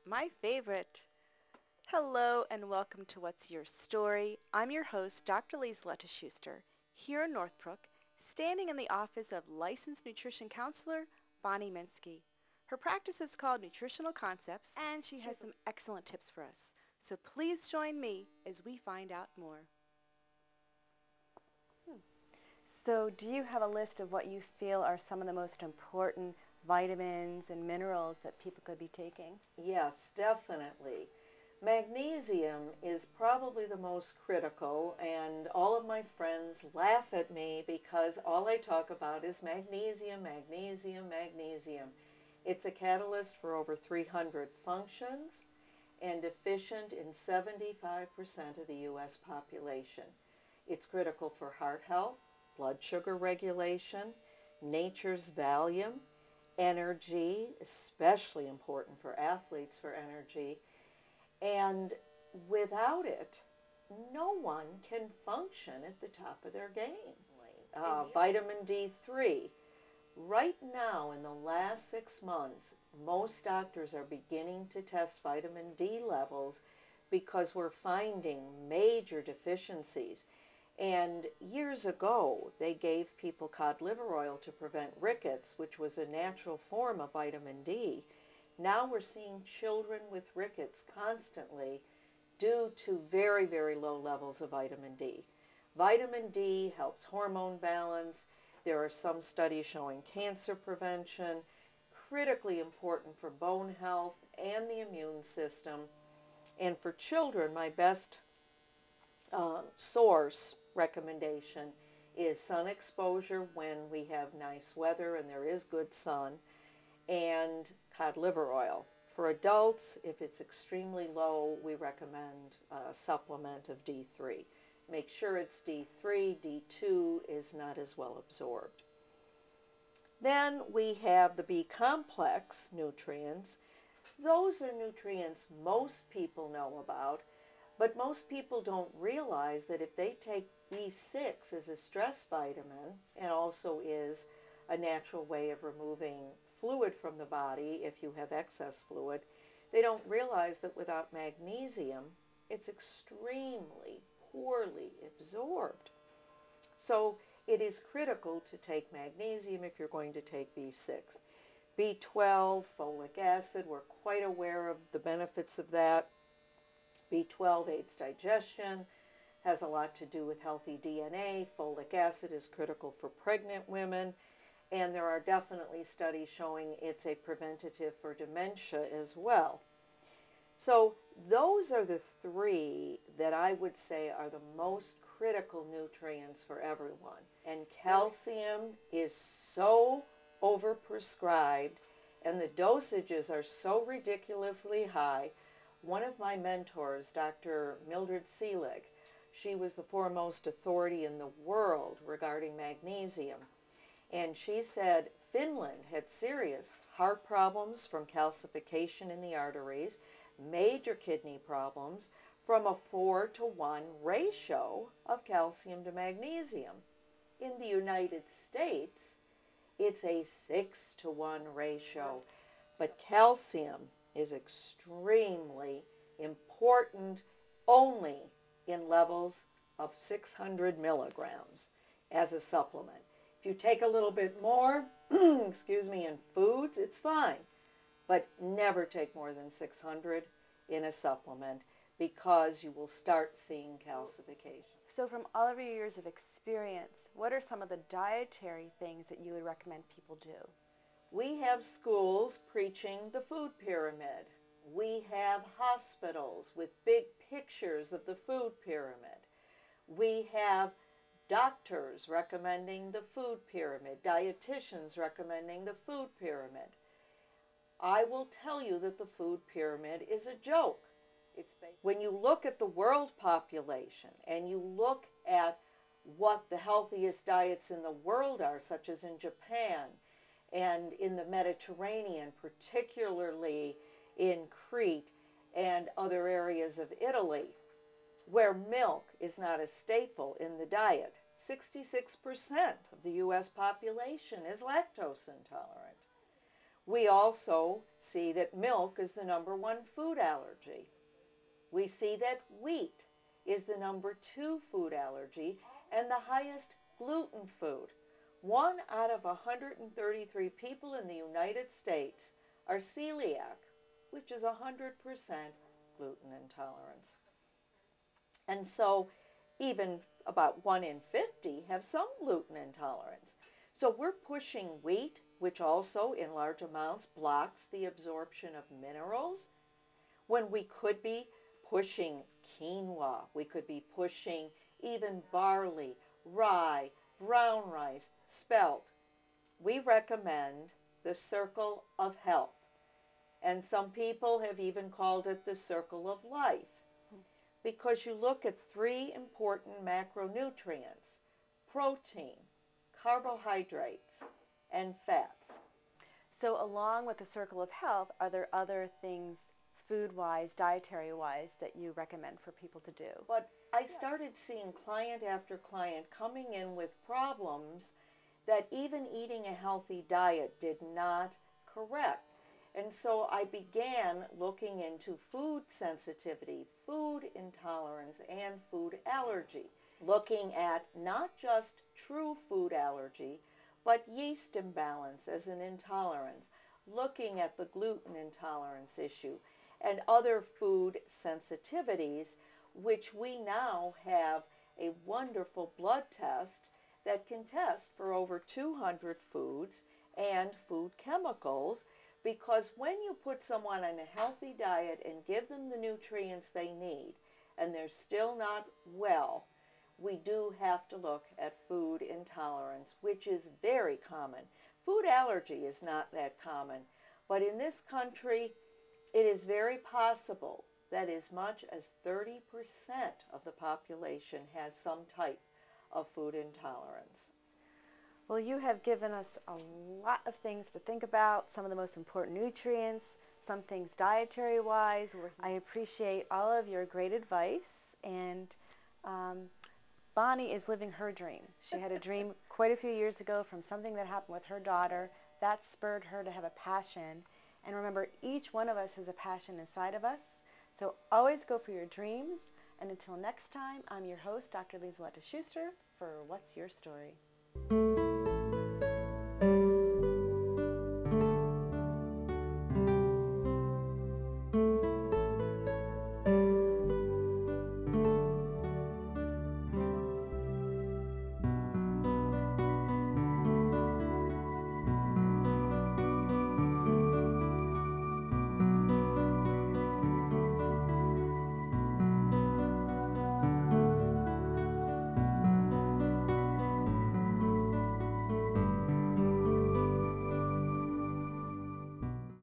My favorite. Hello and welcome to What's Your Story? I'm your host, Dr. Lisa Schuster, here in Northbrook, standing in the office of licensed nutrition counselor Bonnie Minsky. Her practice is called Nutritional Concepts, and she has some excellent tips for us. So please join me as we find out more. So do you have a list of what you feel are some of the most important vitamins and minerals that people could be taking? Yes, definitely. Magnesium is probably the most critical, and all of my friends laugh at me because all I talk about is magnesium, magnesium, magnesium. It's a catalyst for over 300 functions and deficient in 75% of the U.S. population. It's critical for heart health, blood sugar regulation, nature's Valium, energy, especially important for athletes for energy, and without it, no one can function at the top of their game. Vitamin D3. Right now, in the last 6 months, most doctors are beginning to test vitamin D levels because we're finding major deficiencies. And years ago, they gave people cod liver oil to prevent rickets, which was a natural form of vitamin D. Now we're seeing children with rickets constantly due to very, very low levels of vitamin D. Vitamin D helps hormone balance. There are some studies showing cancer prevention, critically important for bone health and the immune system. And for children, my best source recommendation is sun exposure when we have nice weather and there is good sun, and cod liver oil. For adults, if it's extremely low, we recommend a supplement of D3. Make sure it's D3. D2 is not as well absorbed. Then we have the B complex nutrients. Those are nutrients most people know about, but most people don't realize that if they take B6 as a stress vitamin, and also is a natural way of removing fluid from the body if you have excess fluid, they don't realize that without magnesium, it's extremely poorly absorbed. So it is critical to take magnesium if you're going to take B6. B12, folic acid, we're quite aware of the benefits of that. B12 aids digestion, has a lot to do with healthy DNA. Folic acid is critical for pregnant women, and there are definitely studies showing it's a preventative for dementia as well. So those are the three that I would say are the most critical nutrients for everyone. And calcium is so overprescribed, and the dosages are so ridiculously high. One of my mentors, Dr. Mildred Seelig, she was the foremost authority in the world regarding magnesium. And she said Finland had serious heart problems from calcification in the arteries, major kidney problems from a 4-to-1 ratio of calcium to magnesium. In the United States, it's a 6-to-1 ratio. But calcium is extremely important only in levels of 600 milligrams as a supplement. If you take a little bit more, excuse me, in foods, it's fine. But never take more than 600 in a supplement because you will start seeing calcification. So from all of your years of experience, what are some of the dietary things that you would recommend people do? We have schools preaching the food pyramid. We have hospitals with big pictures of the food pyramid. We have doctors recommending the food pyramid, dietitians recommending the food pyramid. I will tell you that the food pyramid is a joke. When you look at the world population and you look at what the healthiest diets in the world are, such as in Japan and in the Mediterranean, particularly in Crete and other areas of Italy, where milk is not a staple in the diet. 66% of the U.S. population is lactose intolerant. We also see that milk is the number one food allergy. We see that wheat is the number two food allergy and the highest gluten food. 1 out of 133 people in the United States are celiac, which is 100% gluten intolerance. And so even about 1 in 50 have some gluten intolerance. So we're pushing wheat, which also in large amounts blocks the absorption of minerals, when we could be pushing quinoa, we could be pushing even barley, rye, brown rice, spelt. We recommend the circle of health. And some people have even called it the circle of life, because you look at three important macronutrients: protein, carbohydrates, and fats. So along with the circle of health, are there other things food-wise, dietary-wise, that you recommend for people to do? But I started seeing client after client coming in with problems that even eating a healthy diet did not correct. And so I began looking into food sensitivity, food intolerance, and food allergy, looking at not just true food allergy, but yeast imbalance as an intolerance, looking at the gluten intolerance issue, and other food sensitivities, which we now have a wonderful blood test that can test for over 200 foods and food chemicals, because when you put someone on a healthy diet and give them the nutrients they need and they're still not well, we do have to look at food intolerance, which is very common. Food allergy is not that common, but in this country it is very possible that as much as 30% of the population has some type of food intolerance. Well, you have given us a lot of things to think about, some of the most important nutrients, some things dietary-wise. I appreciate all of your great advice, and Bonnie is living her dream. She had a dream quite a few years ago from something that happened with her daughter. That spurred her to have a passion. And remember, each one of us has a passion inside of us. So always go for your dreams. And until next time, I'm your host, Dr. Lisa Schuster, for What's Your Story?